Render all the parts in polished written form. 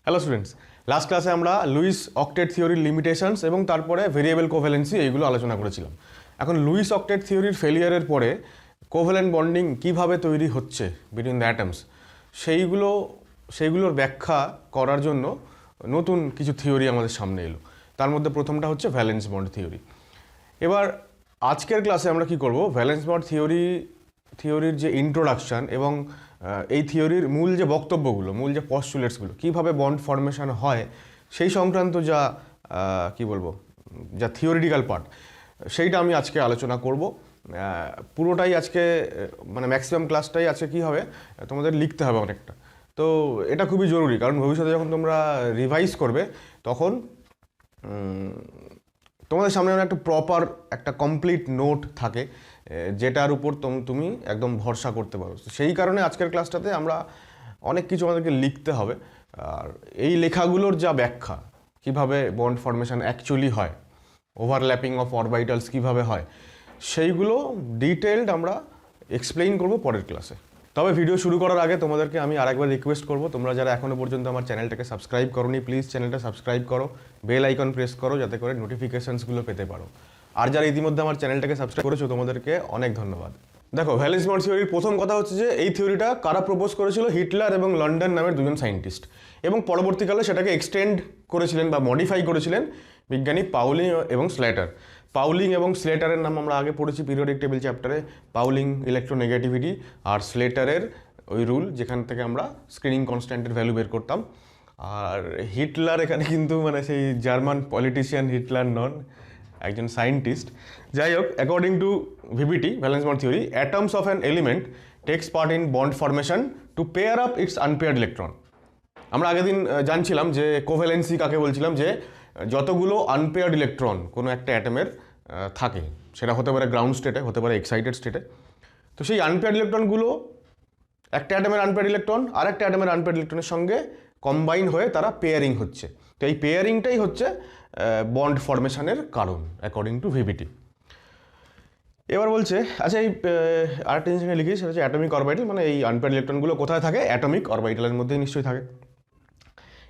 Hello students, last ক্লাসে আমরা Luis octet থিওরির লিমিটেশনস এবং তারপরে ভেরিয়েবল কোভ্যালেন্সি এইগুলো আলোচনা করেছিলাম। এখন লুইস অক্টেট থিওরির ফেলিয়ারের পরে কোভ্যালেন্ট বন্ডিং কিভাবে তৈরি হচ্ছে বিটুইন দ্য অ্যাটমস সেইগুলোর ব্যাখ্যা করার জন্য নতুন কিছু থিওরি আমাদের সামনে এলো। তার মধ্যে প্রথমটা হচ্ছে ভ্যালেন্স বন্ড থিওরি। এবার আজকের ক্লাসে আমরা কি করব, ভ্যালেন্স বন্ড থিওরির যে ইন্ট্রোডাকশান এবং এই থিওরির মূল যে বক্তব্যগুলো, মূল যে পস্টুলেটসগুলো, কীভাবে বন্ড ফর্মেশন হয় সেই সংক্রান্ত যা থিওরিটিক্যাল পার্ট, সেইটা আমি আজকে আলোচনা করব। পুরোটাই আজকে মানে ম্যাক্সিমাম ক্লাসটাই আজকে কী হবে, তোমাদের লিখতে হবে অনেকটা। তো এটা খুবই জরুরি, কারণ ভবিষ্যতে যখন তোমরা রিভাইজ করবে তখন তোমাদের সামনে একটা প্রপার একটা কমপ্লিট নোট থাকে যেটার উপর তুমি একদম ভরসা করতে পারো। সেই কারণে আজকের ক্লাসটাতে আমরা অনেক কিছু আমাদেরকে লিখতে হবে। আর এই লেখাগুলোর যা ব্যাখ্যা, কিভাবে বন্ড ফর্মেশন অ্যাকচুয়ালি হয়, ওভারল্যাপিং অফ অরবাইটালস কীভাবে হয়, সেইগুলো ডিটেলড আমরা এক্সপ্লেইন করব পরের ক্লাসে। তবে ভিডিও শুরু করার আগে তোমাদেরকে আমি আরেকবার রিকোয়েস্ট করব, তোমরা যারা এখনও পর্যন্ত আমার চ্যানেলটাকে সাবস্ক্রাইব করোনি, প্লিজ চ্যানেলটা সাবস্ক্রাইব করো, বেল আইকন প্রেস করো যাতে করে নোটিফিকেশানসগুলো পেতে পারো। আর যারা ইতিমধ্যে আমার চ্যানেলটাকে সাবস্ক্রাইব করেছো তোমাদেরকে অনেক ধন্যবাদ। দেখো, ভ্যালেন্স বন্ড থিওরির প্রথম কথা হচ্ছে যে এই থিওরিটা কারা প্রপোজ করেছিল? হিটলার এবং লন্ডন নামের দুজন সায়েন্টিস্ট, এবং পরবর্তীকালে সেটাকে এক্সটেন্ড করেছিলেন বা মডিফাই করেছিলেন বিজ্ঞানী পাউলিং এবং স্লেটার। পাউলিং এবং স্লেটারের নাম আমরা আগে পড়েছি পিরিয়ডিক টেবিল চ্যাপ্টারে। পাউলিং ইলেকট্রোনেগেটিভিটি আর স্লেটারের ওই রুল যেখান থেকে আমরা স্ক্রিনিং কনস্ট্যান্টের ভ্যালু বের করতাম। আর হিটলার এখানে কিন্তু মানে সেই জার্মান পলিটিশিয়ান হিটলার নন, একজন সায়েন্টিস্ট। যাই হোক, according to VBT valence bond theory, atoms of an element takes part in bond formation to pair up its unpaired electron. আমরা আগের দিন জানছিলাম যে কোভ্যালেন্সি কাকে বলছিলাম, যে যতগুলো আনপেয়ার্ড ইলেকট্রন কোনো একটা অ্যাটমের থাকে, সেটা হতে পারে গ্রাউন্ড স্টেটে, হতে পারে এক্সাইটেড স্টেটে। তো সেই আনপেয়ার্ড ইলেকট্রনগুলো একটা অ্যাটমের আনপেয়ার্ড ইলেকট্রন আর একটা অ্যাটমের আনপেয়ার্ড ইলেকট্রনের সঙ্গে কম্বাইন হয়ে তারা পেয়ারিং হচ্ছে। তো এই পেয়ারিংটাই হচ্ছে বন্ড ফর্মেশনের কারণ অ্যাকর্ডিং টু ভিবিটি। এবার বলছে, আচ্ছা এই আরেকটা জিনিস লিখি, সেটা হচ্ছে অ্যাটমিক অরবাইটাল, মানে এই আনপেয়ার্ড ইলেকট্রনগুলো কোথায় থাকে? অ্যাটমিক অরবাইটালের মধ্যেই নিশ্চয়ই থাকে।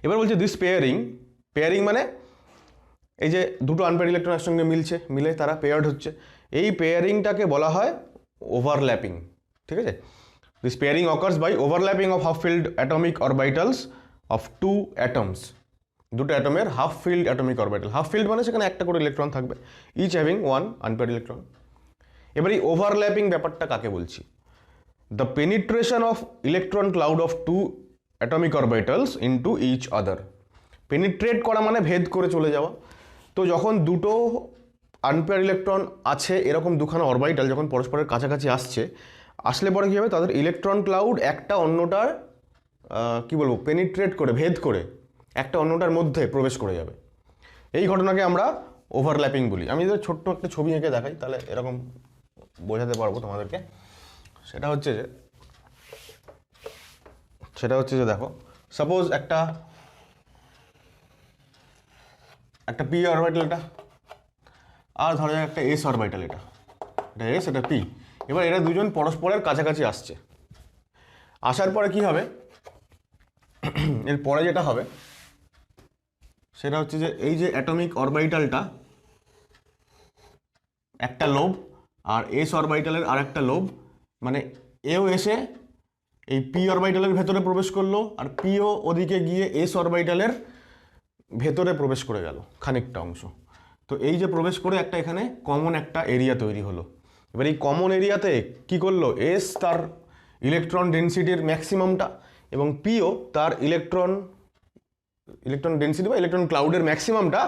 এবার বলছে দিস পেয়ারিং মানে এই যে দুটো আনপেয়ার্ড ইলেকট্রন একসঙ্গে মিলে তারা পেয়ার্ড হচ্ছে, এই পেয়ারিংটাকে বলা হয় ওভারল্যাপিং। ঠিক আছে? This pairing occurs by overlapping of half filled atomic orbitals of two atoms. দুটো অ্যাটমের half filled atomic orbital, half filled মানে সেখানে একটা করে ইলেকট্রন থাকবে, each having one unpaired electron. এবার এই ওভারল্যাপিং ব্যাপারটা কাকে বলছি? The penetration of electron cloud of two atomic orbitals into each other. Penetrate করা মানে ভেদ করে চলে যাওয়া। তো যখন দুটো আনপেয়ার ইলেকট্রন আছে, এরকম দুখানা অরবাইটাল যখন পরস্পরের কাছাকাছি আসলে পরে কী হবে, তাদের ইলেকট্রন ক্লাউড একটা অন্যটার পেনিট্রেট করে, ভেদ করে একটা অন্যটার মধ্যে প্রবেশ করে যাবে। এই ঘটনাকে আমরা ওভারল্যাপিং বলি। আমি যদি ছোট্ট একটা ছবি এঁকে দেখাই তাহলে এরকম বোঝাতে পারবো তোমাদেরকে। সেটা হচ্ছে যে দেখো, সাপোজ একটা পি অরবিটাল, এটা আর ধরা যাক একটা এস অরবিটাল, এটা এস, এটা পি। এবার এরা দুজন পরস্পরের কাছাকাছি আসার পরে কি হবে, এর পরে যেটা হবে সেটা হচ্ছে যে এই যে অ্যাটমিক অরবিটালটা একটা লোব আর এস অরবিটালের আর একটা লোব, মানে এও এসে এই পি অরবিটালের ভেতরে প্রবেশ করলো আর পিও ওদিকে গিয়ে এস অরবিটালের ভেতরে প্রবেশ করে গেল খানিকটা অংশ। তো এই যে প্রবেশ করে একটা এখানে কমন একটা এরিয়া তৈরি হলো। এবার এই কমন এরিয়াতে কি করলো, এস তার ইলেকট্রন ডেনসিটির ম্যাক্সিমামটা এবং পিও তার ইলেকট্রন ডেনসিটি বা ইলেকট্রন ক্লাউডের ম্যাক্সিমামটা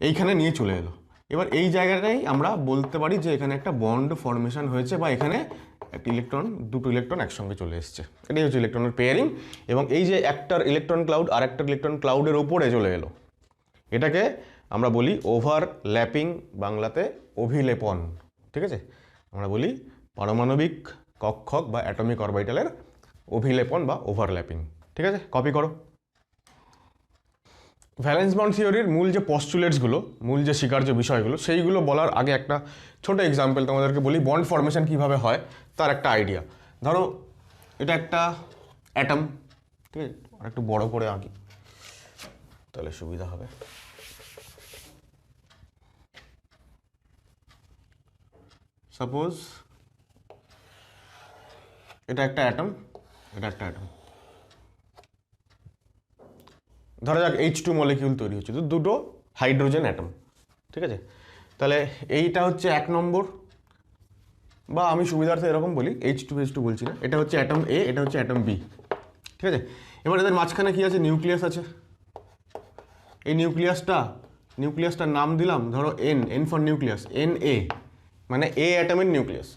এইখানে নিয়ে চলে এলো। এবার এই জায়গাটাই আমরা বলতে পারি যে এখানে একটা বন্ড ফর্মেশন হয়েছে, বা এখানে দুটো ইলেকট্রন একসঙ্গে চলে এসছে। এটাই হচ্ছে ইলেকট্রনের পেয়ারিং। এবং এই যে একটার ইলেকট্রন ক্লাউড আর একটা ইলেকট্রন ক্লাউডের ওপরে চলে এলো, এটাকে আমরা বলি ওভারল্যাপিং, বাংলাতে অভিলেপন। ঠিক আছে? আমরা বলি পারমাণবিক কক্ষক বা অ্যাটমিক অরবিটালের অভিলেপন বা ওভারল্যাপিং। ঠিক আছে? কপি করো। ভ্যালেন্স বন্ড থিওরির মূল যে পস্টুলেটসগুলো, মূল যে স্বীকার্য বিষয়গুলো, সেইগুলো বলার আগে একটা ছোট এক্সাম্পল তোমাদেরকে বলি, বন্ড ফর্মেশন কীভাবে হয় তার একটা আইডিয়া। ধরো এটা একটা অ্যাটম, ঠিক আছে? আর একটু বড় করে আঁকি। তাহলে সুবিধা হবে। সাপোজ এটা একটা অ্যাটম, এটা একটা অ্যাটম, ধরা যাক H2 মলিকিউল তৈরি হচ্ছে, তো দুটো হাইড্রোজেন অ্যাটম, ঠিক আছে। তাহলে এইটা হচ্ছে 1 নম্বর, বা আমি সুবিধার্থে এরকম বলি, H2 বলছি না, এটা হচ্ছে অ্যাটম A, এটা হচ্ছে অ্যাটম B, ঠিক আছে। এবার এদের মাঝখানে কি আছে? নিউক্লিয়াস আছে। এই নিউক্লিয়াসটার নাম দিলাম ধরো N ফর নিউক্লিয়াস, Na, মানে A অ্যাটমের নিউক্লিয়াস,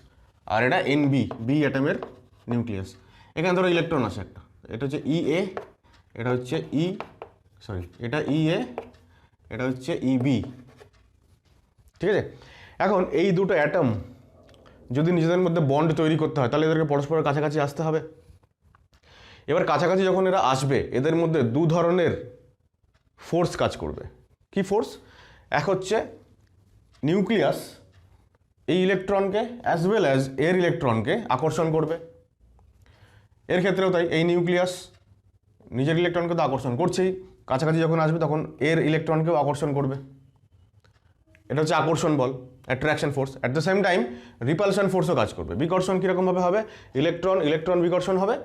আর এটা NB, B অ্যাটমের নিউক্লিয়াস। এখানে ধরো ইলেকট্রন আছে একটা, এটা হচ্ছে Ea, এটা হচ্ছে এটা Ea, এটা হচ্ছে Eb, ঠিক আছে। এখন এই দুটো অ্যাটম যদি নিজেদের মধ্যে বন্ড তৈরি করতে হয়, তাহলে এদেরকে পরস্পরের কাছাকাছি আসতে হবে। এবার কাছাকাছি যখন এরা আসবে, এদের মধ্যে দু ধরনের ফোর্স কাজ করবে। কি ফোর্স? এক হচ্ছে নিউক্লিয়াস এই ইলেকট্রনকে অ্যাজ ওয়েল অ্যাজ এর ইলেকট্রনকে আকর্ষণ করবে। এর ক্ষেত্রেও তাই, এই নিউক্লিয়াস নিজের ইলেকট্রনকে তো আকর্ষণ করছেই, কাছাকাছি যখন আসবে তখন এর ইলেকট্রনকেও আকর্ষণ করবে। এটা হচ্ছে আকর্ষণ বল, attraction force. At the same time repulsion ফোর্সও কাজ করবে। বিকর্ষণ কীরকমভাবে হবে? ইলেকট্রন বিকর্ষণ হবে,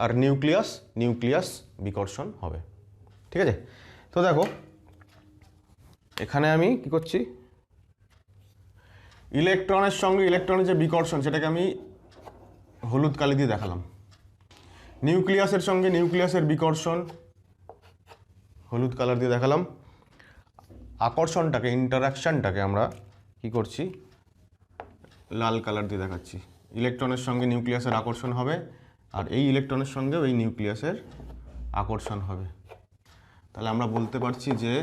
আর নিউক্লিয়াস বিকর্ষণ হবে, ঠিক আছে। তো দেখো এখানে আমি কি করছি, ইলেকট্রনের সঙ্গে ইলেকট্রনের যে বিকর্ষণ সেটাকে আমি হলুদ কালি দিয়ে দেখালাম। নিউক্লিয়াসের সঙ্গে নিউক্লিয়াসের বিকর্ষণ হলুদ কালার দিয়ে দেখালাম। আকর্ষণটাকে, ইন্টারাকশনটাকে আমরা কি করছি, লাল কালার দিয়ে দেখাচ্ছি। ইলেকট্রনের সঙ্গে নিউক্লিয়াসের আকর্ষণ হবে, আর এই ইলেকট্রনের সঙ্গেও এই নিউক্লিয়াসের আকর্ষণ হবে। তাহলে আমরা বলতে পারছি যে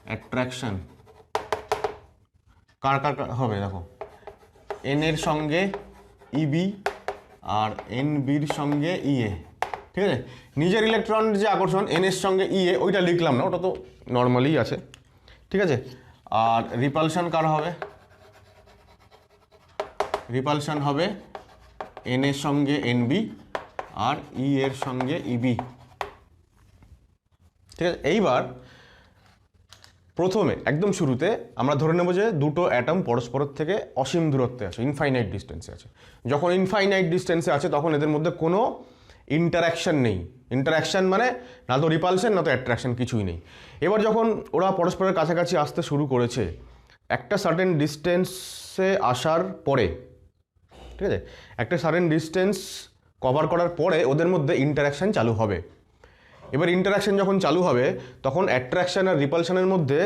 অ্যাট্রাকশন কার হবে, দেখো এন এর সঙ্গে ইবি আর এন বির সঙ্গে ইএ, ঠিক আছে। নিজের ইলেকট্রন যে আকর্ষণ এন এর সঙ্গে ইএ, ওইটা লিখলাম না, ওটা তো নর্মালি আছে, ঠিক আছে। আর রিপালশন কার হবে? রিপালশন হবে এন এর সঙ্গে এনবি আর ই এর সঙ্গে ইবি, ঠিক আছে। এইবার প্রথমে একদম শুরুতে আমরা ধরে নেব যে দুটো অ্যাটম পরস্পরের থেকে অসীম দূরত্বে আছে, ইনফাইনাইট ডিস্টেন্সে আছে। যখন ইনফাইনাইট ডিস্টেন্সে আছে তখন এদের মধ্যে কোনো ইন্টারাকশন নেই। ইন্টারাকশন মানে না তো রিপালশন না তো অ্যাট্রাকশন, কিছুই নেই। এবার যখন ওরা পরস্পরের কাছাকাছি আসতে শুরু করেছে, একটা সার্টেন ডিস্টেন্সে আসার পরে, ঠিক আছে, একটা সার্টেন ডিস্টেন্স কভার করার পরে ওদের মধ্যে ইন্টারাকশন চালু হবে। এবার ইন্টারাকশন যখন চালু হবে তখন অ্যাট্রাকশন আর রিপালশনের মধ্যে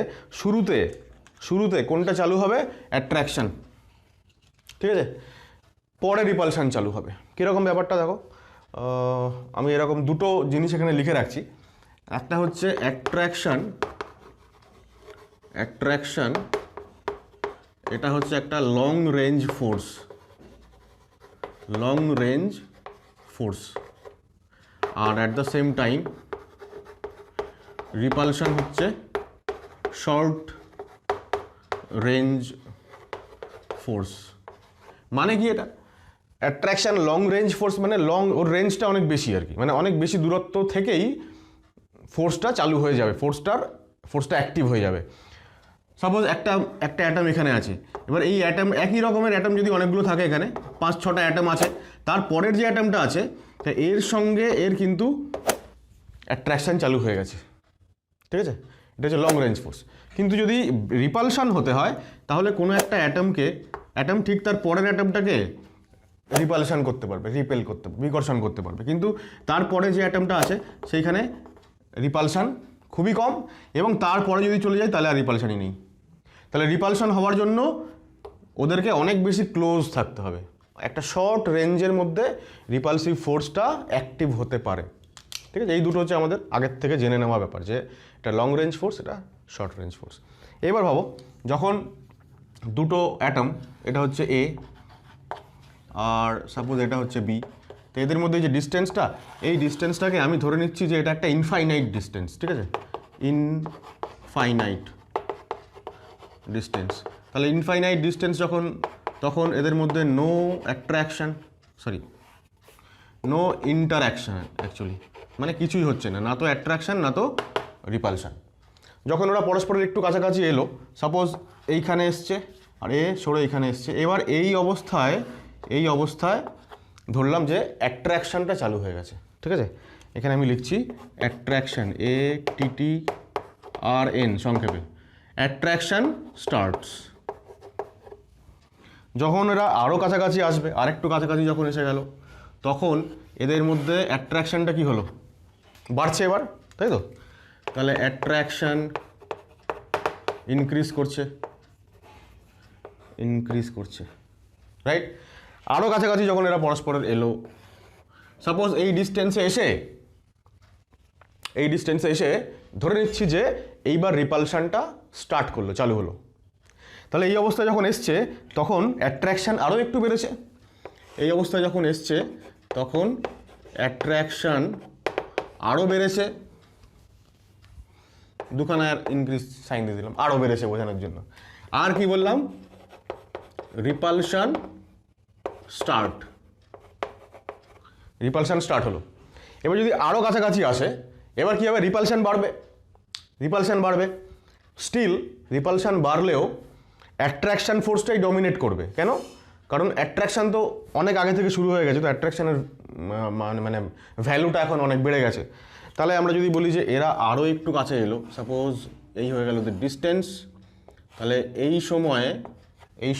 শুরুতে কোনটা চালু হবে? অ্যাট্রাকশন, ঠিক আছে। পরে রিপালশন চালু হবে। কীরকম ব্যাপারটা দেখো, আমি এরকম দুটো জিনিস এখানে লিখে রাখছি। একটা হচ্ছে অ্যাট্রাকশন, এটা হচ্ছে একটা লং রেঞ্জ ফোর্স, আর at the same time repulsion হচ্ছে শর্ট রেঞ্জ ফোর্স। মানে কি এটা? অ্যাট্রাকশন লং রেঞ্জ ফোর্স মানে ওর রেঞ্জটা অনেক বেশি আর কি, মানে অনেক বেশি দূরত্ব থেকেই ফোর্সটা চালু হয়ে যাবে, ফোর্সটা অ্যাক্টিভ হয়ে যাবে। সাপোজ একটা অ্যাটম এখানে আছে, এবার এই অ্যাটম, একই রকমের অ্যাটম যদি অনেকগুলো থাকে, এখানে 5-6টা অ্যাটম আছে, তারপরের যে অ্যাটমটা আছে তা এর সঙ্গে এর কিন্তু অ্যাট্রাকশন চালু হয়ে গেছে, ঠিক আছে। এটা হচ্ছে লং রেঞ্জ ফোর্স। কিন্তু যদি রিপালশন হতে হয় তাহলে কোনো একটা অ্যাটম ঠিক তার পরের অ্যাটমটাকে রিপালশন করতে পারবে, বিকর্ষণ করতে পারবে, কিন্তু তারপরে যে অ্যাটমটা আছে সেইখানে রিপালশন খুবই কম, এবং তারপরে যদি চলে যায় তাহলে আর রিপালশনই নেই। তাহলে রিপালশন হওয়ার জন্য ওদেরকে অনেক বেশি ক্লোজ থাকতে হবে, একটা শর্ট রেঞ্জের মধ্যে রিপালসিভ ফোর্সটা অ্যাক্টিভ হতে পারে, ঠিক আছে। এই দুটো হচ্ছে আমাদের আগের থেকে জেনে নেওয়া ব্যাপার, যে এটা লং রেঞ্জ ফোর্স, এটা শর্ট রেঞ্জ ফোর্স। এবার ভাবো, যখন দুটো অ্যাটম, এটা হচ্ছে এ আর সাপোজ এটা হচ্ছে বি, তো এদের মধ্যে যে ডিস্টেন্সটা, এই ডিস্টেন্সটাকে আমি ধরে নিচ্ছি যে এটা একটা ইনফাইনাইট ডিস্টেন্স, ঠিক আছে, ইনফাইনাইট ডিস্টেন্স। তাহলে ইনফাইনাইট ডিস্টেন্স তখন এদের মধ্যে নো ইন্টারাকশান, অ্যাকচুয়ালি মানে কিছুই হচ্ছে না, না তো অ্যাট্রাকশন না তো রিপালশন। যখন ওরা পরস্পরের একটু কাছাকাছি এলো, সাপোজ এইখানে এসছে আর এ সরে এইখানে এসছে, এবার এই অবস্থায় ধরলাম যে অ্যাট্রাকশানটা চালু হয়ে গেছে। ঠিক আছে, এখানে আমি লিখছি অ্যাট্রাকশান, ATTRN সংক্ষেপে, অ্যাট্রাকশান স্টার্টস। যখন এরা আরও কাছাকাছি আসবে, আরেকটু কাছাকাছি যখন এসে গেল, তখন এদের মধ্যে অ্যাট্রাকশানটা কি হলো, বাড়ছে এবার, তাই তো? তাহলে অ্যাট্রাকশান ইনক্রিজ করছে, রাইট? আরও কাছাকাছি যখন এরা পরস্পরের এলো, সাপোজ এই ডিস্টেন্সে এসে ধরে নিচ্ছি যে এইবার রিপালশনটা স্টার্ট করলো, চালু হলো। তাহলে এই অবস্থায় যখন এসছে তখন অ্যাট্রাকশান আরও একটু বেড়েছে। এই অবস্থায় যখন এসছে তখন অ্যাট্রাকশান আরও বেড়েছে, দুখানা ইনক্রিজ সাইন দিয়ে দিলাম, আরও বেড়েছে বোঝানোর জন্য। আর কি বললাম, রিপালশান স্টার্ট হলো। এবার যদি আরও কাছাকাছি আসে, এবার কি হবে, রিপালশান বাড়বে। স্টিল রিপালশান বাড়লেও অ্যাট্রাকশান ফোর্সটাই ডমিনেট করবে। কেন? কারণ অ্যাট্রাকশান তো অনেক আগে থেকে শুরু হয়ে গেছে, তো অ্যাট্রাকশানের মানে ভ্যালুটা এখন অনেক বেড়ে গেছে। তাহলে আমরা যদি বলি যে এরা আরও একটু কাছে এলো, সাপোজ এই হয়ে গেল ডিস্টেন্স, তাহলে এই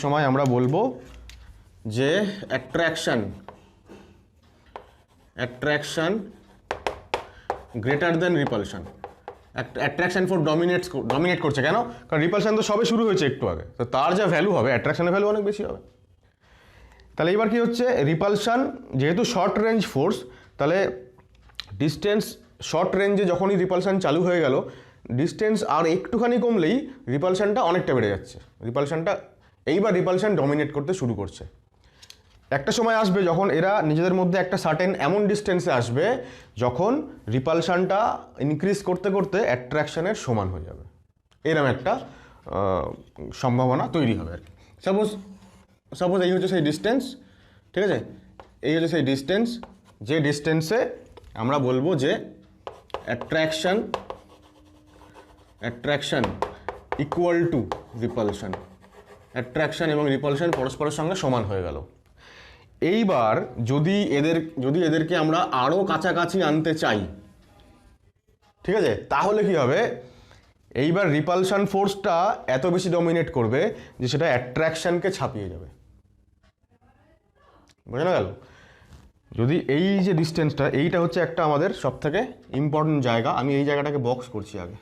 সময় আমরা বলবো যে attraction greater than repulsion. Attraction force dominate করছে। কেন? কারণ রিপালশান তো সবে শুরু হয়েছে একটু আগে, তো তার যা ভ্যালু হবে, অ্যাট্রাকশানের ভ্যালু অনেক বেশি হবে। তাহলে এবার কি হচ্ছে, রিপালশান যেহেতু শর্ট রেঞ্জ ফোর্স, তাহলে ডিস্টেন্স শর্ট রেঞ্জে যখনই রিপালশান চালু হয়ে গেল, ডিস্টেন্স আর একটুখানি কমলেই রিপালশানটা অনেকটা বেড়ে যাচ্ছে। এইবার রিপালশান ডমিনেট করতে শুরু করছে। একটা সময় আসবে যখন এরা নিজেদের মধ্যে একটা সার্টেন এমন ডিস্টেন্সে আসবে যখন রিপালশানটা ইনক্রিজ করতে করতে অ্যাট্রাকশানের সমান হয়ে যাবে। এরকম একটা সম্ভাবনা তৈরি হবে আর কি। সাপোজ এই হচ্ছে সেই ডিস্টেন্স, ঠিক আছে? এই হচ্ছে সেই ডিস্টেন্স, যে ডিস্টেন্সে আমরা বলবো যে অ্যাট্রাকশান ইকুয়াল টু রিপালশান। অ্যাট্রাকশান এবং রিপালশান পরস্পরের সঙ্গে সমান হয়ে গেল। এইবার যদি এদেরকে আমরা আরও কাছাকাছি আনতে চাই, ঠিক আছে, তাহলে কি হবে, এইবার রিপালশান ফোর্সটা এত বেশি ডমিনেট করবে যে সেটা অ্যাট্রাকশানকে ছাপিয়ে যাবে। বোঝানো গেল? যদি এই যে ডিস্টেন্সটা, এইটা হচ্ছে একটা আমাদের সবথেকে ইম্পর্টেন্ট জায়গা। আমি এই জায়গাটাকে বক্স করছি আগে,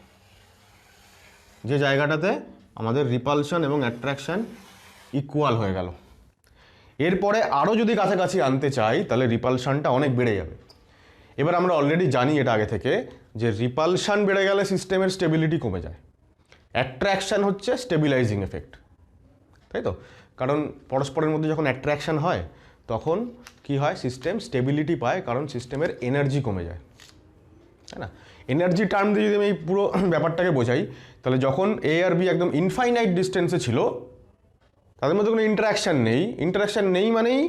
যে জায়গাটাতে আমাদের রিপালশান এবং অ্যাট্রাকশান ইকুয়াল হয়ে গেল। এরপরে আরও যদি কাছাকাছি আনতে চাই তাহলে রিপালশানটা অনেক বেড়ে যাবে। এবার আমরা অলরেডি জানি এটা আগে থেকে যে রিপালশান বেড়ে গেলে সিস্টেমের স্টেবিলিটি কমে যায়। অ্যাট্রাকশান হচ্ছে স্টেবিলাইজিং এফেক্ট, তাই তো? কারণ পরস্পরের মধ্যে যখন অ্যাট্রাকশান হয় তখন কি হয়, সিস্টেম স্টেবিলিটি পায়, কারণ সিস্টেমের এনার্জি কমে যায়, তাই না? এনার্জি টার্ম দিয়ে যদি আমি এই পুরো ব্যাপারটাকে বোঝাই, তাহলে যখন এ আর বি একদম ইনফাইনাইট ডিস্টেন্সে ছিল, তাদের মধ্যে কোনো ইন্টারাকশান নেই মানেই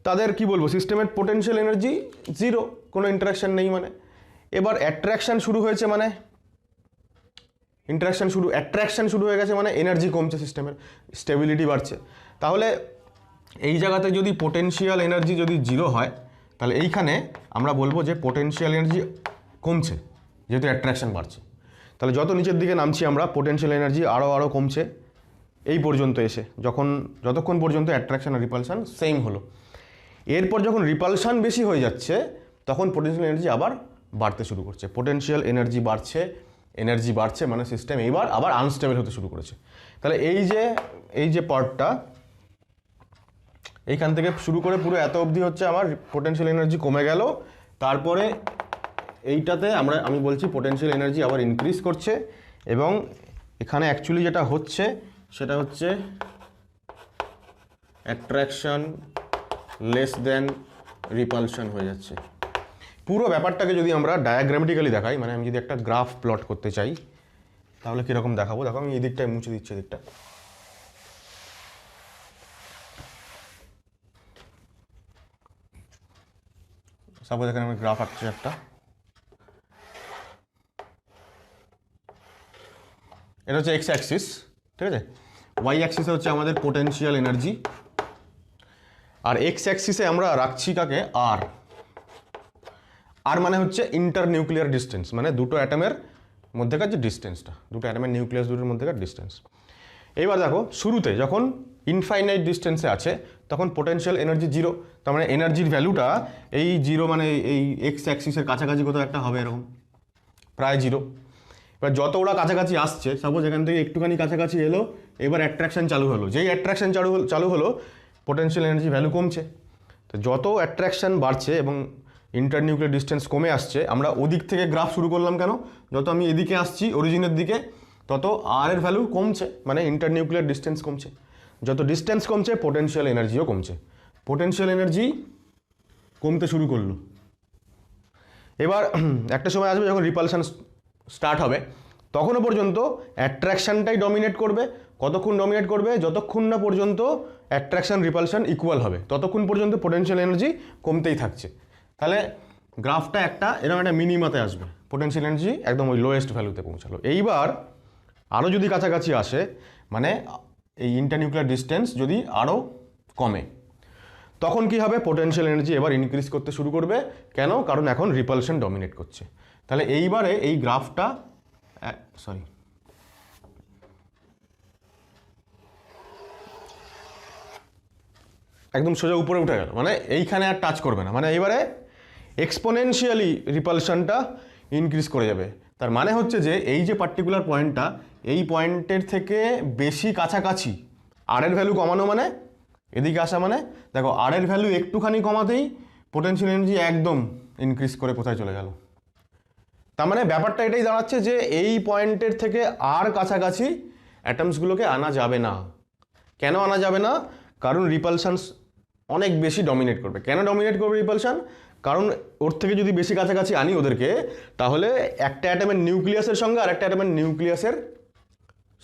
তাদের কি বলবো, সিস্টেমের পোটেনশিয়াল এনার্জি জিরো, কোনো ইন্টারাকশান নেই মানে। এবার অ্যাট্রাকশান শুরু হয়েছে মানে অ্যাট্রাকশান শুরু হয়ে গেছে মানে এনার্জি কমছে, সিস্টেমের স্টেবিলিটি বাড়ছে। তাহলে এই জায়গাতে যদি পোটেনশিয়াল এনার্জি যদি জিরো হয়, তাহলে এইখানে আমরা বলবো যে পোটেনশিয়াল এনার্জি কমছে, যেহেতু অ্যাট্রাকশান বাড়ছে। তাহলে যত নিচের দিকে নামছি আমরা, পোটেনশিয়াল এনার্জি আরও কমছে এই পর্যন্ত এসে, যতক্ষণ পর্যন্ত অ্যাট্রাকশান আর রিপালশান সেম হলো। এরপর যখন রিপালশান বেশি হয়ে যাচ্ছে তখন পোটেনশিয়াল এনার্জি আবার বাড়তে শুরু করছে। পোটেনশিয়াল এনার্জি বাড়ছে মানে সিস্টেম এইবার আবার আনস্টেবল হতে শুরু করেছে। তাহলে এই যে পার্টটা এইখান থেকে শুরু করে পুরো এত অবধি হচ্ছে আমার পোটেনশিয়াল এনার্জি কমে গেল। তারপরে এইটাতে আমি বলছি পোটেনশিয়াল এনার্জি আবার ইনক্রিজ করছে, এবং এখানে অ্যাকচুয়ালি যেটা হচ্ছে সেটা হচ্ছে অ্যাট্রাকশান লেস দেন রিপালশান হয়ে যাচ্ছে। পুরো ব্যাপারটাকে যদি আমরা ডায়াগ্রামেটিক্যালি দেখাই, মানে আমি যদি একটা গ্রাফ প্লট করতে চাই, তাহলে কীরকম দেখাবো? দেখো আমি এই দিকটায় মুছে দিচ্ছি, এদিকটা সাপোজ এখানে আমি গ্রাফ আঁকছি একটা, এটা হচ্ছে এক্স অ্যাক্সিস, ঠিক আছে। ওয়াই অ্যাক্সিসে হচ্ছে আমাদের পোটেনশিয়াল এনার্জি, আর এক্স অ্যাক্সিসে আমরা রাখছি কাকে, আর আর মানে হচ্ছে ইন্টার নিউক্লিয়ার ডিস্টেন্স, মানে দুটো অ্যাটমের মধ্যেকার যে ডিস্টেন্সটা, দুটো অ্যাটমের নিউক্লিয়াস দুটোর মধ্যেকার ডিস্টেন্স। এইবার দেখো শুরুতে যখন ইনফাইনাইট ডিস্টেন্সে আছে তখন পোটেনশিয়াল এনার্জি জিরো, তার মানে এনার্জির ভ্যালুটা এই জিরো, মানে এই এক্স অ্যাক্সিসের কাছাকাছি কোথাও একটা হবে এরকম, প্রায় জিরো। এবার যত ওরা কাছাকাছি আসছে, সাপোজ এখান থেকে একটুখানি কাছাকাছি এলো, এবার অ্যাট্রাকশন চালু হলো, যেই অ্যাট্রাকশন চালু হলো পোটেনশিয়াল এনার্জি ভ্যালু কমছে। তো যত অ্যাট্রাকশন বাড়ছে এবং ইন্টারনিউক্লিয়ার ডিস্টেন্স কমে আসছে, আমরা ওদিক থেকে গ্রাফ শুরু করলাম কেন, যত আমি এদিকে আসছি অরিজিনের দিকে তত আর এর ভ্যালু কমছে, মানে ইন্টারনিউক্লিয়ার ডিস্টেন্স কমছে। যত ডিস্টেন্স কমছে পোটেনশিয়াল এনার্জিও কমছে, পোটেনশিয়াল এনার্জি কমতে শুরু করলো। এবার একটা সময় আসবে যখন রিপালশন স্টার্ট হবে, তখনও পর্যন্ত অ্যাট্রাকশানটাই ডমিনেট করবে। কতক্ষণ ডমিনেট করবে, যতক্ষণ না পর্যন্ত অ্যাট্রাকশান রিপালশন ইকুয়াল হবে ততক্ষণ পর্যন্ত পোটেনশিয়াল এনার্জি কমতেই থাকছে। তাহলে গ্রাফটা এরকম একটা মিনিমাতে আসবে, পোটেনশিয়াল এনার্জি একদম ওই লোয়েস্ট ভ্যালুতে পৌঁছালো। এইবার আরও যদি কাছাকাছি আসে, মানে এই ইন্টারনিউক্লিয়ার ডিস্টেন্স যদি আরও কমে, তখন কি হবে, পোটেনশিয়াল এনার্জি এবার ইনক্রিজ করতে শুরু করবে। কেন, কারণ এখন রিপালশন ডমিনেট করছে। তাহলে এইবারে এই গ্রাফটা একদম সোজা উপরে উঠে গেল, মানে এইখানে আর টাচ করবে না, মানে এইবারে এক্সপোনেনশিয়ালি রিপালশনটা ইনক্রিজ করে যাবে। তার মানে হচ্ছে যে এই যে পার্টিকুলার পয়েন্টটা, এই পয়েন্টের থেকে বেশি কাছাকাছি আর এর ভ্যালু কমানো, মানে এদিকে আসা, মানে দেখো আর এর ভ্যালু একটুখানি কমাতেই পোটেনশিয়াল এনার্জি একদম ইনক্রিজ করে কোথায় চলে গেল। তার মানে ব্যাপারটা এটাই দাঁড়াচ্ছে যে এই পয়েন্টের থেকে আর কাছাকাছি অ্যাটমসগুলোকে আনা যাবে না। কেন আনা যাবে না, কারণ রিপালশনস অনেক বেশি ডমিনেট করবে। কেন ডমিনেট করবে রিপালশন, কারণ ওর থেকে যদি বেশি কাছাকাছি আনি ওদেরকে, তাহলে একটা অ্যাটমের নিউক্লিয়াসের সঙ্গে আর একটা অ্যাটমের নিউক্লিয়াসের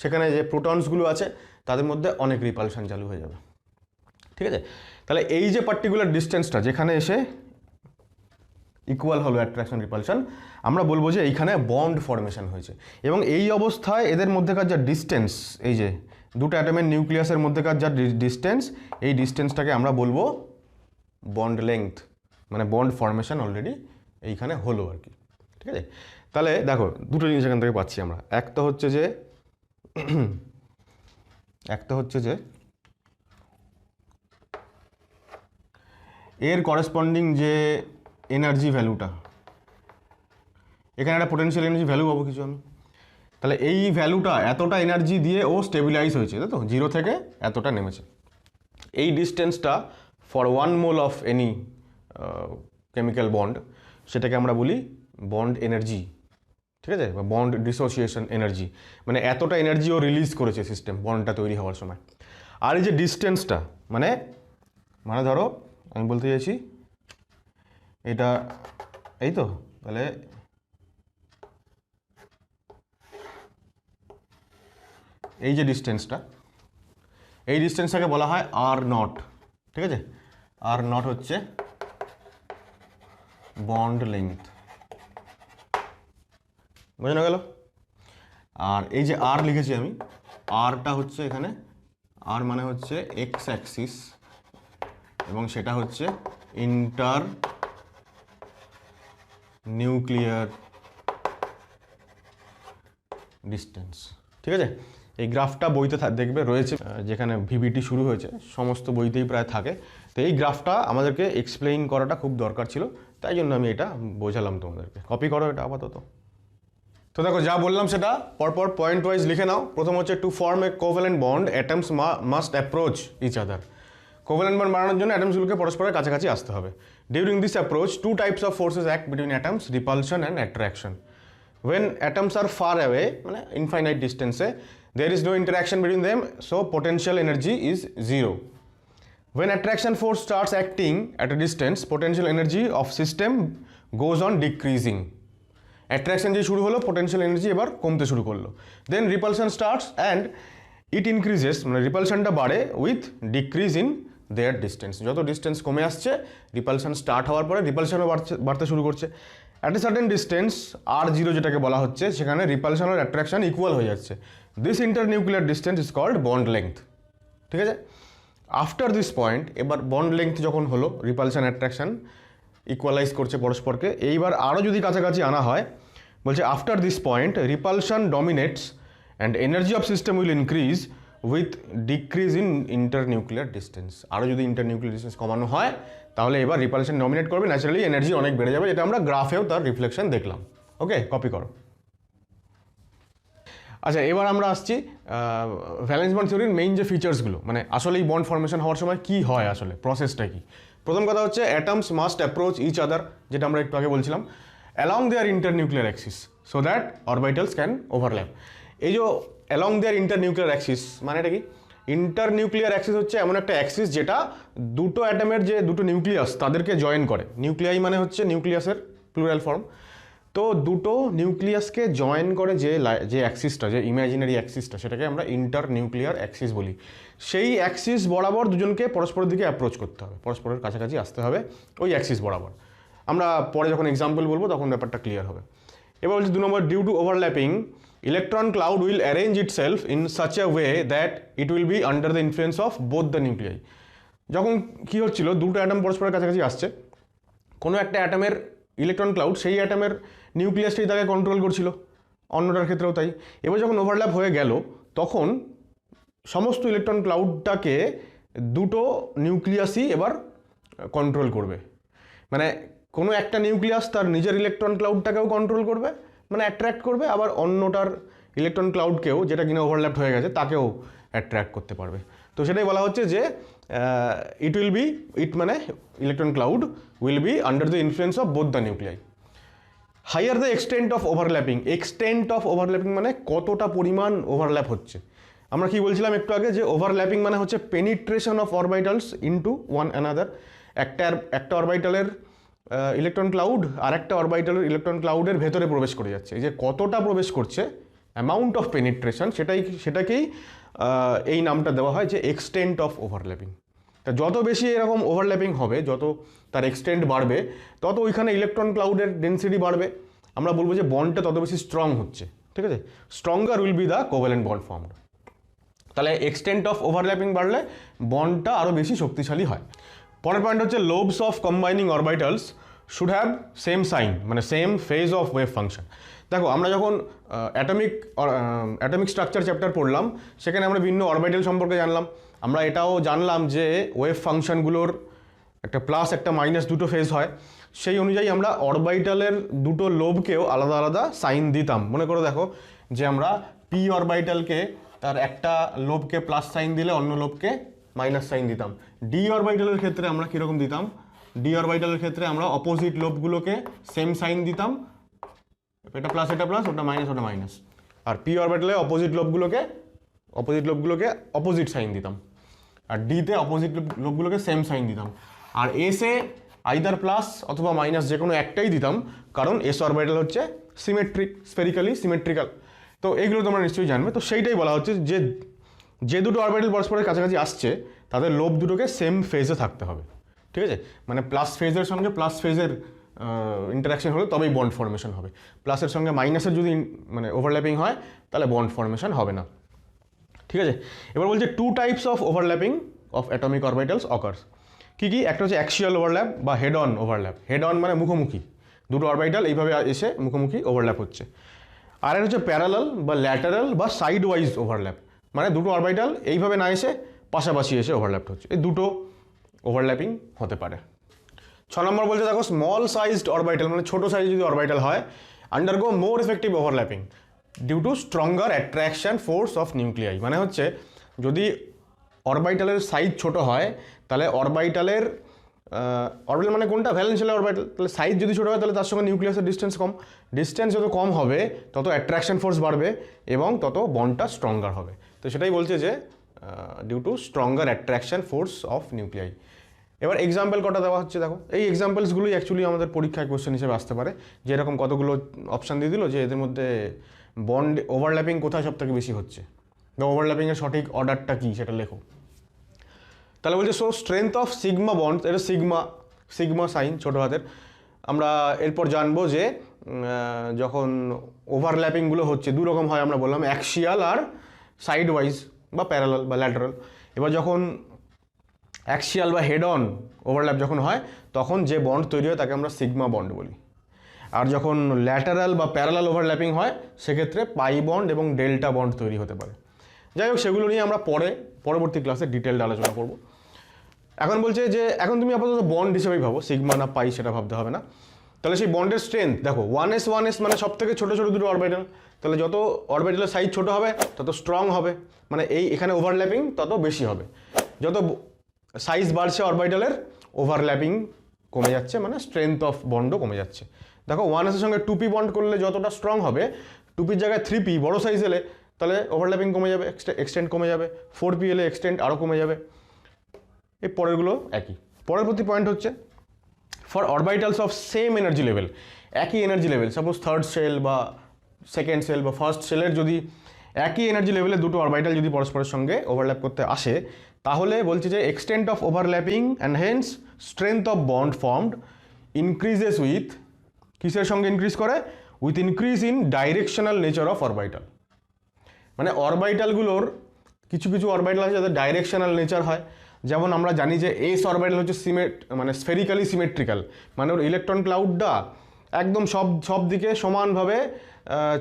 সেখানে যে প্রোটনসগুলো আছে তাদের মধ্যে অনেক রিপালশন চালু হয়ে যাবে, ঠিক আছে। তাহলে এই যে পার্টিকুলার ডিস্টেন্সটা যেখানে এসে ইকুয়াল হলো অ্যাট্রাকশন রিপালশন, আমরা বলবো যে এইখানে বন্ড ফর্মেশন হয়েছে। এবং এই অবস্থায় এদের মধ্যেকার যা ডিস্টেন্স, এই যে দুটো অ্যাটমের নিউক্লিয়াসের মধ্যেকার যা ডিস্টেন্স, এই ডিস্টেন্সটাকে আমরা বলবো বন্ড লেংথ, মানে বন্ড ফর্মেশন অলরেডি এইখানে হলো আর কি, ঠিক আছে। তাহলে দেখো দুটো জিনিস এখান থেকে পাচ্ছি আমরা, একটা হচ্ছে যে এর করেসপন্ডিং যে এনার্জি ভ্যালুটা, এখানে একটা পোটেনশিয়াল এনার্জি ভ্যালু পাবো কিছু আমি। তাহলে এই ভ্যালুটা এতটা এনার্জি দিয়ে ও স্টেবিলাইজ হয়েছে, তাই তো, জিরো থেকে এতটা নেমেছে। এই ডিস্টেন্সটা for 1 mole of any chemical bond, সেটাকে আমরা বলি বন্ড এনার্জি, ঠিক আছে, বা বন্ড ডিসোসিয়েশন এনার্জি, মানে এতটা এনার্জিও রিলিজ করেছে সিস্টেম বন্ডটা তৈরি হওয়ার সময়। আর এই যে ডিস্টেন্সটা, মানে ধরো আমি বলতে চাইছি এটা এই তো, তাহলে এই যে ডিস্টেন্সটা, এই ডিস্টেন্সটাকে বলা হয় আর নট, ঠিক আছে। আর নট হচ্ছে বন্ড লেংথ, বোঝানো গেল। আর এই যে আর লিখেছি আমি, আরটা হচ্ছে এখানে, আর মানে হচ্ছে এক্স অ্যাক্সিস, এবং সেটা হচ্ছে ইন্টার নিউক্লিয়ার ডিস্টেন্স, ঠিক আছে। এই গ্রাফটা বইতে দেখবে রয়েছে, যেখানে ভিবিটি শুরু হয়েছে সমস্ত বইতেই প্রায় থাকে। তো এই গ্রাফটা আমাদেরকে এক্সপ্লেইন করাটা খুব দরকার ছিল, তাই জন্য আমি এটা বোঝালাম তোমাদেরকে। কপি করো এটা আপাতত। তো দেখো যা বললাম সেটা পরপর পয়েন্ট ওয়াইজ লিখে নাও। প্রথম হচ্ছে to form a covalent bond atoms must approach each other. Covalent bond বানানোর জন্য অ্যাটমসগুলোকে পরস্পরের কাছাকাছি আসতে হবে। During this approach two types of forces act between atoms, repulsion and attraction. When atoms are far away, মানে infinite distance, there is no interaction between them, so potential energy is zero. When attraction force starts acting at a distance, potential energy of system goes on decreasing. Attraction যে শুরু হলো, potential energy এবার কমতে শুরু করলো। Then repulsion starts and it increases, মানে রিপালশনটা বাড়ে with decrease in their distance. যত ডিস্টেন্স কমে আসছে, রিপালশন স্টার্ট হওয়ার পরে রিপালশনও বাড়তে শুরু করছে। At a certain distance R zero যেটাকে বলা হচ্ছে, সেখানে রিপালশন আর অ্যাট্রাকশন ইকুয়াল হয়ে যাচ্ছে। This internuclear distance is called bond length. ঠিক আছে, আফটার দিস পয়েন্ট, এবার বন্ড লেংথ যখন হলো, রিপালশন অ্যাট্রাকশন ইকুয়ালাইজ করছে পরস্পরকে, এইবার আরও যদি কাছাকাছি আনা হয়, বলছে after this point repulsion dominates and energy of system will increase with decrease in internuclear distance. আরও যদি ইন্টারনিউক্লিয়ার ডিস্টেন্স কমানো হয় তাহলে এবার রিপালশন ডমিনেট করবে, ন্যাচারালি এনার্জি অনেক বেড়ে যাবে। এটা আমরা গ্রাফেও তার রিফ্লেকশন দেখলাম। ওকে, কপি করো। আচ্ছা, এবার আমরা আসছি ভ্যালেন্স বন্ড থিওরির মেইন যে ফিচার্সগুলো, মানে আসলে এই বন্ড ফর্মেশন হওয়ার সময় কি হয়, আসলে প্রসেসটা কি। প্রথম কথা হচ্ছে atoms must approach each other, যেটা আমরা একটু আগে বলছিলাম, along their internuclear axis so that orbitals can overlap. এই যে অ্যালং দেয়ার ইন্টারনিউক্লিয়ার অ্যাক্সিস মানে এটা কি? ইন্টারনিউক্লিয়ার অ্যাক্সিস হচ্ছে এমন একটা অ্যাক্সিস যেটা দুটো অ্যাটমের যে দুটো নিউক্লিয়াস তাদেরকে জয়েন করে। নিউক্লিয়াই মানে হচ্ছে নিউক্লিয়াসের প্লুরাল ফর্ম। তো দুটো নিউক্লিয়াসকে জয়েন করে যে অ্যাক্সিসটা, যে ইমাজিনারি অ্যাক্সিসটা, সেটাকে আমরা ইন্টারনিউক্লিয়ার অ্যাক্সিস বলি। সেই অ্যাক্সিস বরাবর দুজনকে পরস্পরের দিকে অ্যাপ্রোচ করতে হবে, পরস্পরের কাছাকাছি আসতে হবে ওই অ্যাক্সিস বরাবর। আমরা পরে যখন এক্সাম্পল বলবো তখন ব্যাপারটা ক্লিয়ার হবে। এবার বলছি 2 নম্বর, due to overlapping electron cloud will arrange itself in such a way that it will be under the influence of both the nuclei. যখন কী হচ্ছিল, দুটো অ্যাটম পরস্পরের কাছাকাছি আসছে, কোনো একটা অ্যাটমের ইলেকট্রন ক্লাউড সেই অ্যাটমের নিউক্লিয়াসটাই তাকে কন্ট্রোল করছিল, অন্যটার ক্ষেত্রেও তাই। এবার যখন ওভারল্যাপ হয়ে গেল তখন সমস্ত ইলেকট্রন ক্লাউডটাকে দুটো নিউক্লিয়াসই এবার কন্ট্রোল করবে। মানে কোনো একটা নিউক্লিয়াস তার নিজের ইলেকট্রন ক্লাউডটাকেও কন্ট্রোল করবে, মানে অ্যাট্রাক্ট করবে, আবার অন্যটার ইলেকট্রন ক্লাউডকেও, যেটা কিনা ওভারল্যাপ হয়ে গেছে, তাকেও অ্যাট্রাক্ট করতে পারবে। তো সেটাই বলা হচ্ছে যে ইট মানে electron cloud will be under the influence of both the nuclei. Higher the extent of overlapping, extent of overlapping মানে কতটা পরিমাণ ওভারল্যাপ হচ্ছে। আমরা কি বলছিলাম একটু আগে, যে ওভারল্যাপিং মানে হচ্ছে penetration of orbitals into one another. একটা অরবিটালের ইলেকট্রন ক্লাউড আর একটা অরবিটালের ইলেকট্রন ক্লাউডের ভেতরে প্রবেশ করে যাচ্ছে। এই যে কতটা প্রবেশ করছে, অ্যামাউন্ট অফ পেনিট্রেশন, সেটাকেই এই নামটা দেওয়া হয় যে এক্সটেন্ট অফ ওভারল্যাপিং। তা যত বেশি এরকম ওভারল্যাপিং হবে, যত তার এক্সটেন্ট বাড়বে, তত ওইখানে ইলেকট্রন ক্লাউডের ডেন্সিটি বাড়বে। আমরা বলবো যে বন্ডটা তত বেশি স্ট্রং হচ্ছে। ঠিক আছে, stronger will be the covalent bond formed. তাহলে এক্সটেন্ট অফ ওভারল্যাপিং বাড়লে বন্ডটা আরও বেশি শক্তিশালী হয়। পরের পয়েন্ট হচ্ছে lobes of combining orbitals should have same sign, মানে same phase of wave function. দেখো, আমরা যখন অ্যাটমিক স্ট্রাকচার চ্যাপ্টার পড়লাম, সেখানে আমরা বিভিন্ন অরবিটাল সম্পর্কে জানলাম। আমরা এটাও জানলাম যে ওয়েভ ফাংশনগুলোর একটা প্লাস একটা মাইনাস দুটো ফেজ হয়। সেই অনুযায়ী আমরা অরবিটালের দুটো লোবকেও আলাদা আলাদা সাইন দিতাম। মনে করো, দেখো যে আমরা পি অরবিটালকে তার একটা লোবকে প্লাস সাইন দিলে অন্য লোবকে মাইনাস সাইন দিতাম। ডি অরবিটালের ক্ষেত্রে আমরা কীরকম দিতাম? ডি অরবিটালের ক্ষেত্রে আমরা অপোজিট লোবগুলোকে সেম সাইন দিতাম, এটা প্লাস ওটা মাইনাস। আর পি অরবিটালে অপোজিট লোবগুলোকে অপোজিট সাইন দিতাম, আর ডিতে অপোজিট লোবগুলোকে সেম সাইন দিতাম। আর এসে আইদার প্লাস অথবা মাইনাস যে কোনো একটাই দিতাম, কারণ এস অরবিটাল হচ্ছে স্ফেরিক্যালি সিমেট্রিক্যাল। তো এইগুলো তোমরা নিশ্চয়ই জানবে। তো সেইটাই বলা হচ্ছে যে দুটো অরবিটাল পরস্পরের কাছাকাছি আসছে তাদের লোব দুটোকে সেম ফেজে থাকতে হবে। ঠিক আছে, মানে প্লাস ফেজের সঙ্গে প্লাস ফেজের ইন্টারাকশন হলে তবেই বন্ড ফর্মেশন হবে। প্লাসের সঙ্গে মাইনাসের যদি মানে ওভারল্যাপিং হয় তাহলে বন্ড ফর্মেশন হবে না। ঠিক আছে, এবার বলছে 2 types of overlapping of atomic orbitals occurs. কি কি? একটা হচ্ছে অ্যাক্সিয়াল ওভারল্যাপ বা head on overlap. Head on মানে মুখোমুখি, দুটো অরবিটাল এইভাবে এসে মুখোমুখি ওভারল্যাপ হচ্ছে। আর একটা হচ্ছে প্যারালাল বা ল্যাটারাল বা সাইড ওয়াইজ ওভারল্যাপ, মানে দুটো অরবিটাল এইভাবে না এসে পাশাপাশি এসে ওভারল্যাপ হচ্ছে। এই দুটো ওভারল্যাপিং হতে পারে। 6 নম্বর বলছে, দেখো স্মল সাইজড অরবিটাল মানে ছোটো সাইজ যদি অরবিটাল হয়, undergo more effective overlapping due to stronger attraction force of nuclei. মানে হচ্ছে যদি অরবিটালের সাইজ ছোট হয় তাহলে অরবিটাল মানে কোনটা? ভ্যালেন্সিয়াল অরবিটাল। তাহলে সাইজ যদি ছোটো হয় তাহলে তার সঙ্গে নিউক্লিয়াসের ডিস্টেন্স যত কম হবে তত অ্যাট্রাকশন ফোর্স বাড়বে এবং তত বন্ডটা স্ট্রঙ্গার হবে। তো সেটাই বলছে যে due to stronger attraction force of nuclei. এবার এক্সাম্পল কটা দেওয়া হচ্ছে, দেখো এই এক্সাম্পলসগুলোই অ্যাকচুয়ালি আমাদের পরীক্ষায় কোশ্চেন হিসেবে আসতে পারে। যে এরকম কতগুলো অপশান দিয়ে দিল যে এদের মধ্যে বন্ড ওভারল্যাপিং কোথায় সব থেকে বেশি হচ্ছে, বা ওভারল্যাপিংয়ের সঠিক অর্ডারটা কী সেটা লেখো। তাহলে বলছে so strength of sigma bond, এটা সিগমা সাইন ছোটো হাতের। আমরা এরপর জানবো যে যখন ওভারল্যাপিংগুলো হচ্ছে দু রকম হয়, আমরা বললাম অ্যাক্সিয়াল আর সাইড ওয়াইজ বা প্যারালাল বা ল্যাটারাল। এবার যখন অ্যাক্সিয়াল বা হেড অন ওভারল্যাপ যখন হয় তখন যে বন্ড তৈরি হয় তাকে আমরা সিগমা বন্ড বলি। আর যখন ল্যাটারাল বা প্যারালাল ওভারল্যাপিং হয় সেক্ষেত্রে পাই বন্ড এবং ডেল্টা বন্ড তৈরি হতে পারে। যাই হোক, সেগুলো নিয়ে আমরা পরবর্তী ক্লাসে ডিটেলড আলোচনা করব। এখন বলছে যে এখন তুমি আপাতত বন্ড হিসেবেই ভাবো, সিগমা না পাই সেটা ভাবতে হবে না। তাহলে সেই বন্ডের স্ট্রেংথ দেখো, 1s মানে সব থেকে ছোটো ছোটো দুটো অরবিটাল, তাহলে যত অরবিটালের সাইজ ছোটো হবে তত স্ট্রং হবে, মানে এখানে ওভারল্যাপিং তত বেশি হবে। যত সাইজ বাড়ছে অরবিটালের, ওভারল্যাপিং কমে যাচ্ছে, মানে স্ট্রেংথ অফ বন্ডও কমে যাচ্ছে। দেখো 1s এর সঙ্গে 2p বন্ড করলে যতটা স্ট্রং হবে, 2pর জায়গায় 3p বড় সাইজ এলে তাহলে ওভারল্যাপিং কমে যাবে, এক্সটেন্ড কমে যাবে, 4p এলে এক্সটেন্ড আরও কমে যাবে। এই পরেরগুলো একই। পরবর্তী পয়েন্ট হচ্ছে for orbitals of same energy level, একই energy level, suppose third shell বা সেকেন্ড সেল বা ফার্স্ট সেলের যদি একই এনার্জি লেভেলে দুটো অরবিটাল যদি পরস্পরের সঙ্গে ওভারল্যাপ করতে আসে, তাহলে বলছে যে extent of overlapping and hence strength of bond formed increases with, কিসের সঙ্গে ইনক্রিজ করে? With increase in directional nature of orbital. মানে অরবিটালগুলোর কিছু কিছু অরবিটাল আছে যাদের ডাইরেকশনাল নেচার হয়, যেমন আমরা জানি যে এস অরবিটাল হচ্ছে মানে স্ফেরিক্যালি সিমেট্রিক্যাল, মানে ওর ইলেকট্রন ক্লাউডটা একদম সব দিকে সমানভাবে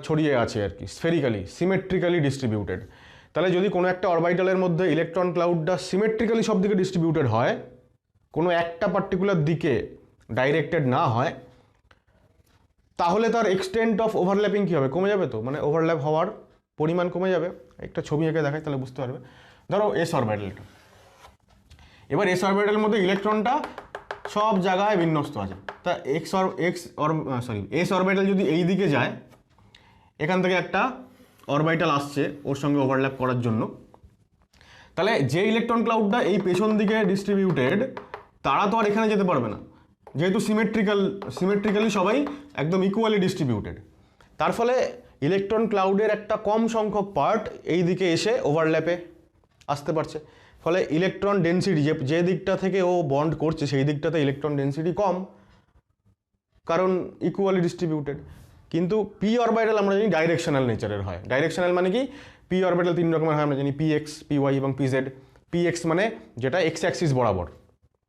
ছড়িয়ে আছে আর কি, স্ফেরিক্যালি সিমেট্রিক্যালি ডিস্ট্রিবিউটেড। তাহলে যদি কোনো একটা অরবিটালের মধ্যে ইলেকট্রন ক্লাউডটা সিমেট্রিক্যালি সব দিকে ডিস্ট্রিবিউটেড হয়, কোনো একটা পার্টিকুলার দিকে ডাইরেক্টেড না হয়, তাহলে তার এক্সটেন্ট অফ ওভারল্যাপিং কী হবে? কমে যাবে তো, মানে ওভারল্যাপ হওয়ার পরিমাণ কমে যাবে। একটা ছবি এঁকে দেখায় তাহলে বুঝতে পারবে। ধরো এস অরবিটালটা, এবার এস অরবিটালের মধ্যে ইলেকট্রনটা সব জায়গায় বিন্যস্ত আছে। তা এস অরবিটাল যদি এই দিকে যায়, এখান থেকে একটা অরবিটাল আসছে ওর সঙ্গে ওভারল্যাপ করার জন্য, তাহলে যে ইলেকট্রন ক্লাউডটা এই পেছন দিকে ডিস্ট্রিবিউটেড তারা তো আর এখানে যেতে পারবে না, যেহেতু সিমেট্রিক্যালি সবাই একদম ইকুয়ালি ডিস্ট্রিবিউটেড। তার ফলে ইলেকট্রন ক্লাউডের একটা কম সংখ্যক পার্ট এই দিকে এসে ওভারল্যাপে আসতে পারছে। ফলে ইলেকট্রন ডেনসিটি যে দিকটা থেকে ও বন্ড করছে সেই দিকটাতে ইলেকট্রন ডেনসিটি কম, কারণ ইকুয়ালি ডিস্ট্রিবিউটেড। কিন্তু পি অরবিটাল আমরা জানি ডাইরেকশনাল নেচারের হয়। ডাইরেকশনাল মানে কি? পি অরবিটাল তিন রকমের হয় আমরা জানি, পিএক্স, পিওয়াই এবং পিজেড। পিএক্স মানে যেটা এক্স অ্যাক্সিস বরাবর,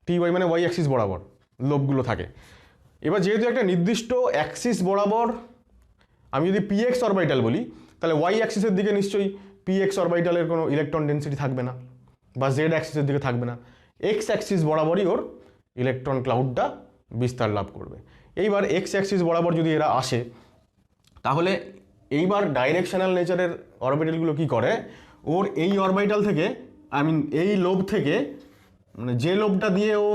পিওয়াই মানে ওয়াই অ্যাক্সিস বরাবর লোবগুলো থাকে। এবার যেহেতু একটা নির্দিষ্ট অ্যাক্সিস বরাবর আমি যদি পিএক্স অরবিটাল বলি, তাহলে ওয়াই অ্যাক্সিসের দিকে নিশ্চয়ই পিএক্স অরবিটালের কোনো ইলেকট্রন ডেনসিটি থাকবে না, বা জেড অ্যাক্সিসের দিকে থাকবে না। এক্স অ্যাক্সিস বরাবরই ওর ইলেকট্রন ক্লাউডটা বিস্তার লাভ করবে। এইবার এক্স অ্যাক্সিস বরাবর যদি এরা আসে, তাহলে এইবার ডাইরেকশনাল নেচারের অরবিটালগুলো কি করে? ওর এই অরবিটাল থেকে, এই লোব থেকে, মানে যে লোবটা দিয়ে ও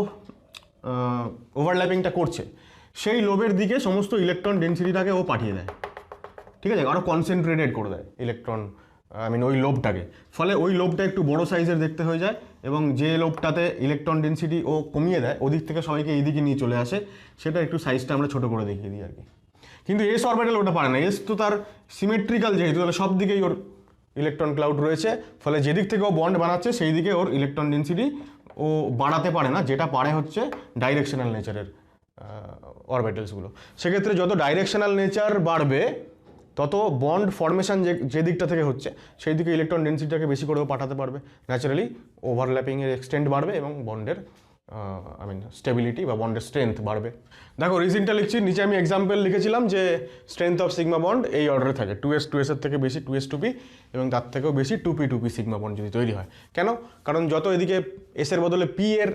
ওভারল্যাপিংটা করছে সেই লোবের দিকে সমস্ত ইলেকট্রন ডেনসিটিটাকে ও পাঠিয়ে দেয়, ঠিক আছে? আরও কনসেন্ট্রেটেড করে দেয় ইলেকট্রন, ওই লোবটাকে। ফলে ওই লোবটা একটু বড় সাইজের দেখতে হয়ে যায়, এবং যে লোবটাতে ইলেকট্রন ডেনসিটি ও কমিয়ে দেয় ওদিক থেকে সবাইকে এইদিকে নিয়ে চলে আসে, সেটা একটু সাইজটা আমরা ছোটো করে দেখিয়ে দিই আর কি। কিন্তু এস অরবিটাল ওটা পারে না। এস তো তার সিমেট্রিক্যাল, যেহেতু তাহলে সব দিকেই ওর ইলেকট্রন ক্লাউড রয়েছে, ফলে যেদিক থেকে ও বন্ড বানাচ্ছে সেই দিকে ওর ইলেকট্রন ডেনসিটি ও বাড়াতে পারে না, যেটা পারে হচ্ছে ডাইরেকশনাল নেচারের অরবিটালসগুলো। সেক্ষেত্রে যত ডাইরেকশনাল নেচার বাড়বে তত বন্ড ফর্মেশন যে দিকটা থেকে হচ্ছে সেই দিকে ইলেকট্রন ডেনসিটিটাকে বেশি করেও পাঠাতে পারবে। ন্যাচারালি ওভারল্যাপিংয়ের এক্সটেন্ট বাড়বে এবং বন্ডের স্টেবিলিটি বা বন্ডের স্ট্রেংথ বাড়বে। দেখো রিজনটা লিখছি, নিচে আমি এক্সাম্পল লিখেছিলাম যে স্ট্রেংথ অফ সিগমা বন্ড এই অর্ডারে থাকে, 2s এর থেকে বেশি 2s2p এবং তার থেকেও বেশি 2p2p সিগমা বন্ড যদি তৈরি হয়। কেন? কারণ যত এদিকে এসের বদলে পি এর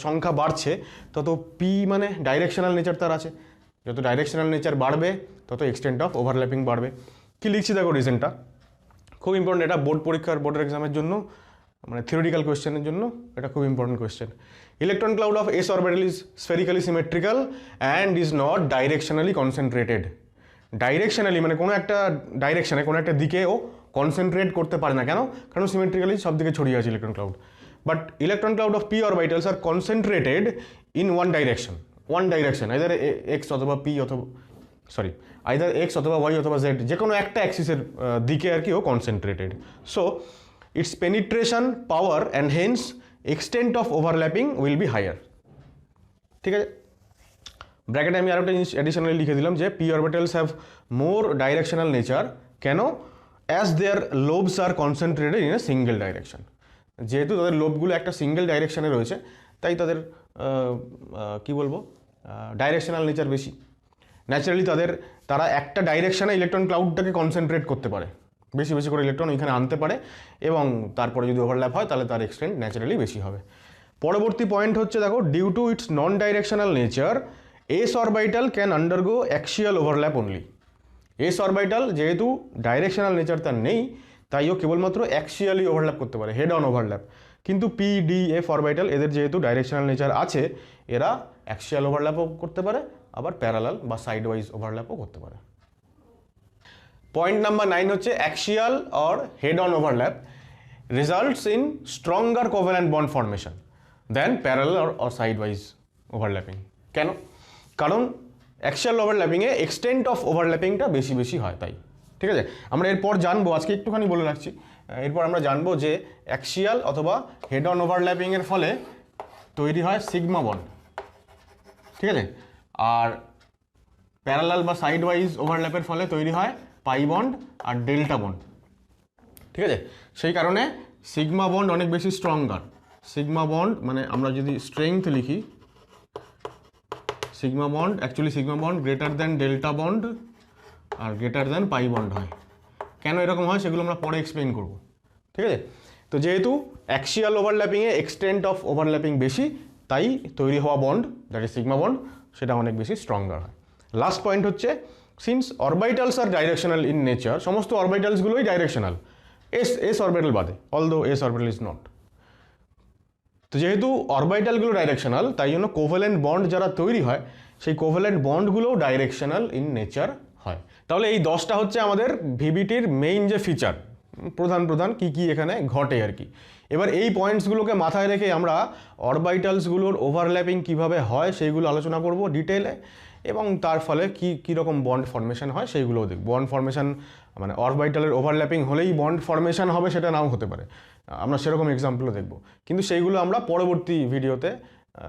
সংখ্যা বাড়ছে তত পি মানে ডাইরেকশনাল নেচার তার আছে, যত ডাইরেকশনাল নেচার বাড়বে তত এক্সটেন্ট অফ ওভারল্যাপিং বাড়বে। কি লিখছি দেখো রিজনটা, খুব ইম্পর্টেন্ট, এটা বোর্ডের এক্সামের জন্য, মানে থিওরিটিক্যাল কোয়েশ্চেনের জন্য এটা খুব important question. Electron cloud of s orbital is spherically symmetrical and is not directionally concentrated. Directionally মানে কোনো একটা ডাইরেকশনে, কোনো একটা দিকেও কনসেন্ট্রেট করতে পারে না। কেন? কারণ সিমেট্রিক্যালি সব দিকে ছড়িয়ে আছে electron cloud. But electron cloud of p orbitals are concentrated in one direction, either x অথবা পি অথবা আইদার এক্স অথবা ওয়াই অথবা জেড, যে কোনো একটা অ্যাক্সিসের দিকে আর কি ও concentrated. So its penetration power and hence extent of overlapping will be higher. ঠিক আছে, ব্র্যাকেটে আমি আরেকটা জিনিস অ্যাডিশনালি লিখে দিলাম যে p orbitals have more directional nature. কেন? As their lobes are concentrated in a single direction. যেহেতু তাদের লোবগুলো একটা সিঙ্গেল ডাইরেকশনে রয়েছে, তাই তাদের কি বলবো, ডাইরেকশনাল নেচার বেশি। ন্যাচারালি তারা একটা ডাইরেকশনে ইলেকট্রন ক্লাউডটাকে কনসেন্ট্রেট করতে পারে, বেশি বেশি করে ইলেকট্রন ওইখানে আনতে পারে, এবং তারপরে যদি ওভারল্যাপ হয় তাহলে তার এক্সটেন্ট ন্যাচারালি বেশি হবে। পরবর্তী পয়েন্ট হচ্ছে, দেখো, due to its non directional nature S orbital can undergo axial overlap only. S orbital যেহেতু ডাইরেকশনাল নেচার তার নেই, তাই ও কেবলমাত্র অ্যাক্সিয়ালি ওভারল্যাপ করতে পারে, হেড অন ওভারল্যাপ। কিন্তু পি ডি এফ অরবিটাল এদের যেহেতু ডাইরেকশনাল নেচার আছে, এরা অ্যাক্সিয়াল ওভারল্যাপও করতে পারে, আবার প্যারালাল বা সাইড ওয়াইজ ওভারল্যাপও করতে পারে। পয়েন্ট নাম্বার 9 হচ্ছে, axial or head on overlap results in stronger covalent bond formation than parallel or side wise overlapping. কেন? কারণ অ্যাক্সিয়াল ওভারল্যাপিংয়ে এক্সটেন্ট অফ ওভারল্যাপিংটা বেশি বেশি হয়, তাই। ঠিক আছে, আমরা এরপর জানবো, আজকে একটুখানি বলে রাখছি, এরপর আমরা জানবো যে অ্যাক্সিয়াল অথবা হেড অন ওভারল্যাপিংয়ের ফলে তৈরি হয় সিগমা বন্ড, ঠিক আছে, আর প্যারালাল বা সাইড ওয়াইজ ওভারল্যাপের ফলে তৈরি হয় পাই বন্ড আর ডেল্টা বন্ড। ঠিক আছে, সেই কারণে সিগমা বন্ড অনেক বেশি স্ট্রঙ্গার। সিগমা বন্ড মানে আমরা যদি স্ট্রেংথ লিখি, sigma bond actually sigma bond greater than delta bond আর গ্রেটার দ্যান পাই বন্ড হয়। কেন এরকম হয় সেগুলো আমরা পরে এক্সপ্লেন করব। ঠিক আছে, তো যেহেতু অ্যাক্সিয়াল ওভারল্যাপিংয়ে এক্সটেন্ট অফ ওভারল্যাপিং বেশি, তাই তৈরি হওয়া bond that is sigma bond সেটা অনেক বেশি স্ট্রঙ্গার হয়। লাস্ট পয়েন্ট হচ্ছে, since orbitals are directional in nature, সমস্ত অরবিটালসগুলোই ডাইরেকশনাল, এস অরবিটাল বাদে, although S orbital is not. তো যেহেতু অরবিটালগুলো ডাইরেকশনাল, তাই জন্য কোভ্যালেন্ট বন্ড যারা তৈরি হয়, সেই কোভ্যালেন্ট বন্ডগুলোও ডাইরেকশনাল ইন নেচার হয়। তাহলে এই 10টা হচ্ছে আমাদের ভিবিটির মেইন যে ফিচার, প্রধান কী কী এখানে ঘটে আর কি। এবার এই পয়েন্টসগুলোকে মাথায় রেখে আমরা অরবিটালসগুলোর ওভারল্যাপিং কীভাবে হয় সেইগুলো আলোচনা করব ডিটেলে, এবং তার ফলে কীরকম বন্ড ফর্মেশন হয় সেইগুলোও দেখব। বন্ড ফর্মেশন মানে অরবিটালের ওভারল্যাপিং হলেই বন্ড ফর্মেশন হবে সেটা নাও হতে পারে, আমরা সেরকম এক্সাম্পলও দেখব, কিন্তু সেইগুলো আমরা পরবর্তী ভিডিওতে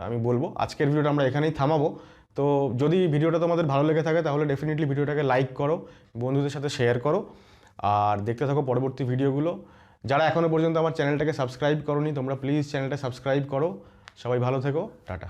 আমি বলবো। আজকের ভিডিওটা আমরা এখানেই থামাবো। তো যদি ভিডিওটা তোমাদের ভালো লেগে থাকে তাহলে ডেফিনেটলি ভিডিওটাকে লাইক করো, বন্ধুদের সাথে শেয়ার করো, আর দেখতে থাকো পরবর্তী ভিডিওগুলো। যারা এখনও পর্যন্ত আমার চ্যানেলটাকে সাবস্ক্রাইব করোনি, তোমরা প্লিজ চ্যানেলটা সাবস্ক্রাইব করো। সবাই ভালো থেকো, টাটা।